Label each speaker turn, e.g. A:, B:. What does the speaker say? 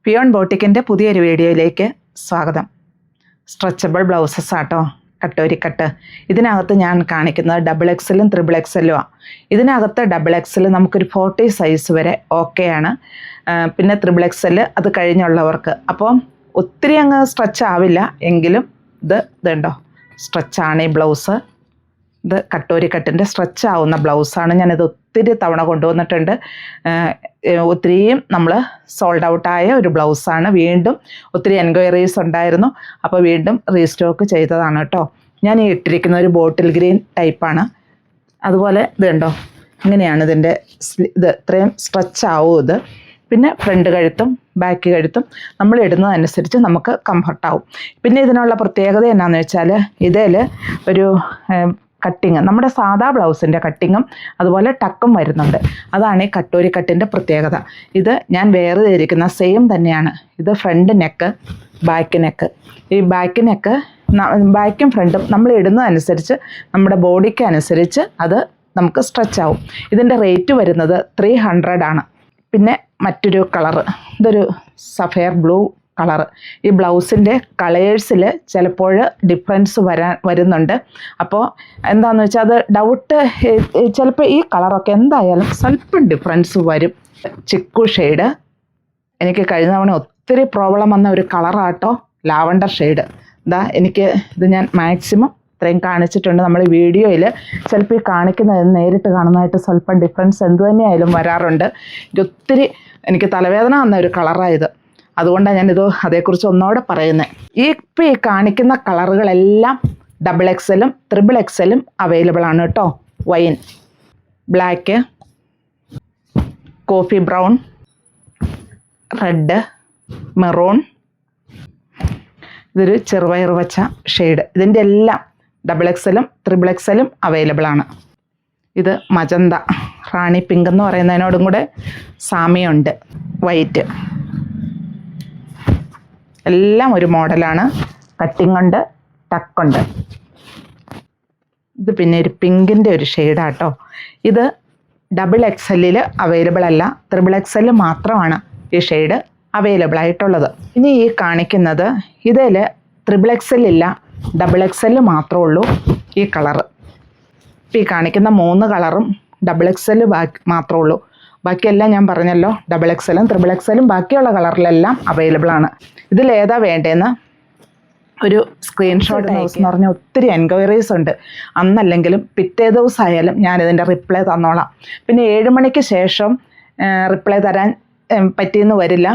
A: Peon ബോട്ടിക്കിൻ്റെ പുതിയൊരു വീഡിയോയിലേക്ക് സ്വാഗതം. സ്ട്രെച്ചബിൾ ബ്ലൗസസ് ആട്ടോ, കട്ടോരിക്കട്ട്. ഇതിനകത്ത് ഞാൻ കാണിക്കുന്നത് XXL XXL ഇതിനകത്ത് XXL നമുക്കൊരു 40 സൈസ് വരെ ഓക്കെയാണ്. പിന്നെ XXL അത് കഴിഞ്ഞുള്ളവർക്ക്. അപ്പോൾ ഒത്തിരി അങ്ങ് സ്ട്രെച്ച് ആവില്ല, എങ്കിലും ഇതുണ്ടോ സ്ട്രെച്ചാണ് ഈ ബ്ലൗസ്. ഇത് കട്ടോരിക്കട്ടിൻ്റെ സ്ട്രെച്ച് ആവുന്ന ബ്ലൗസാണ്. ഞാനിത് ഒത്തിരി തവണ കൊണ്ടുവന്നിട്ടുണ്ട്. ഒത്തിരിയും നമ്മൾ സോൾഡ് ഔട്ടായ ഒരു ബ്ലൗസാണ്. വീണ്ടും ഒത്തിരി എൻക്വയറീസ് ഉണ്ടായിരുന്നു, അപ്പോൾ വീണ്ടും റീസ്റ്റോക്ക് ചെയ്തതാണ് കേട്ടോ. ഞാൻ ഈ ഇട്ടിരിക്കുന്ന ഒരു ബോട്ടിൽ ഗ്രീൻ ടൈപ്പാണ്. അതുപോലെ ഇത് കണ്ടോ, ഇങ്ങനെയാണ് ഇതിൻ്റെ ഇത് ഇത്രയും സ്ട്രെച്ച് ആവും ഇത്. പിന്നെ ഫ്രണ്ട് കഴുത്തും ബാക്ക് കഴുത്തും നമ്മൾ ഇടുന്നതനുസരിച്ച് നമുക്ക് കംഫർട്ടാവും. പിന്നെ ഇതിനുള്ള പ്രത്യേകത എന്നാന്ന് വെച്ചാൽ ഇതിൽ ഒരു കട്ടിങ്, നമ്മുടെ സാധാ ബ്ലൗസിൻ്റെ കട്ടിങ്ങും അതുപോലെ ടക്കും വരുന്നുണ്ട്. അതാണ് ഈ കട്ടോരിക്കട്ടിൻ്റെ പ്രത്യേകത. ഇത് ഞാൻ വേറെ ചെയ്തിരിക്കുന്ന സെയിം തന്നെയാണ്. ഇത് ഫ്രണ്ട് നെക്ക്, ബാക്ക് നെക്ക്. ഈ ബാക്ക് നെക്ക് ബാക്കും ഫ്രണ്ടും നമ്മൾ ഇടുന്നതനുസരിച്ച് നമ്മുടെ ബോഡിക്ക് അനുസരിച്ച് അത് നമുക്ക് സ്ട്രെച്ച് ആവും. ഇതിൻ്റെ റേറ്റ് വരുന്നത് 300 ആണ്. പിന്നെ മറ്റൊരു കളറ്, ഇതൊരു സഫയർ ബ്ലൂ കളറ്. ഈ ബ്ലൗസിൻ്റെ കളേഴ്സിൽ ചിലപ്പോൾ ഡിഫറൻസ് വരുന്നുണ്ട്. അപ്പോൾ എന്താണെന്ന് വെച്ചാൽ അത് ഡൗട്ട്, ചിലപ്പോൾ ഈ കളറൊക്കെ എന്തായാലും സ്വല്പം ഡിഫറൻസ് വരും. ചിക്കു ഷെയ്ഡ്, എനിക്ക് കഴിഞ്ഞ തവണ ഒത്തിരി പ്രോബ്ലം വന്ന ഒരു കളറാട്ടോ ലാവണ്ടർ ഷെയ്ഡ്. എനിക്ക് ഇത് ഞാൻ മാക്സിമം ഇത്രയും കാണിച്ചിട്ടുണ്ട്. നമ്മൾ വീഡിയോയിൽ ചിലപ്പോൾ ഈ കാണിക്കുന്നത് നേരിട്ട് കാണുന്നതായിട്ട് സ്വല്പം ഡിഫറൻസ് എന്ത് തന്നെയായാലും വരാറുണ്ട്. ഒത്തിരി എനിക്ക് തലവേദന വന്ന ഒരു കളറായത്. അതുകൊണ്ടാണ് ഞാനിത് അതേക്കുറിച്ച് ഒന്നുകൂടെ പറയുന്നത്. ഇപ്പോൾ ഈ കാണിക്കുന്ന കളറുകളെല്ലാം XXL XXL അവൈലബിൾ ആണ് കേട്ടോ. Wine, black, coffee brown, red, maroon, ഇതൊരു ചെറുപയർ വച്ച ഷെയ്ഡ്. ഇതിൻ്റെ എല്ലാം XXL XXL അവൈലബിൾ ആണ്. ഇത് മജന്ത, റാണി പിങ്ക് എന്ന് പറയുന്നതിനോടും കൂടെ സാമ്യമുണ്ട്. വൈറ്റ്, എല്ലാം ഒരു മോഡലാണ്. കട്ടിങ് ഉണ്ട്, ടക്കുണ്ട്. ഇത് പിന്നെ ഒരു പിങ്കിൻ്റെ ഒരു ഷെയ്ഡാട്ടോ. ഇത് XXL അവൈലബിൾ അല്ല, XXL മാത്രമാണ് ഈ ഷെയ്ഡ് അവൈലബിൾ ആയിട്ടുള്ളത്. ഇനി ഈ കാണിക്കുന്നത് ഇതിൽ XXL ഇല്ല, XXL മാത്രമേ ഉള്ളൂ ഈ കളറ്. ഇപ്പോൾ ഈ കാണിക്കുന്ന 3 കളറും XXL മാത്രമേ ഉള്ളൂ. ബാക്കിയെല്ലാം ഞാൻ പറഞ്ഞല്ലോ XXL XXL ബാക്കിയുള്ള കളറിലെല്ലാം അവൈലബിൾ ആണ്. ഇതിലേതാ വേണ്ടതെന്ന് ഒരു സ്ക്രീൻഷോട്ട് എന്ന് പറഞ്ഞാൽ ഒത്തിരി എൻക്വയറീസ് ഉണ്ട്. അന്നല്ലെങ്കിലും പിറ്റേ ദിവസമായാലും ഞാനിതിൻ്റെ റിപ്ലൈ തന്നോളാം. പിന്നെ 7 മണിക്ക് ശേഷം റിപ്ലൈ തരാൻ പറ്റിയെന്ന് വരില്ല.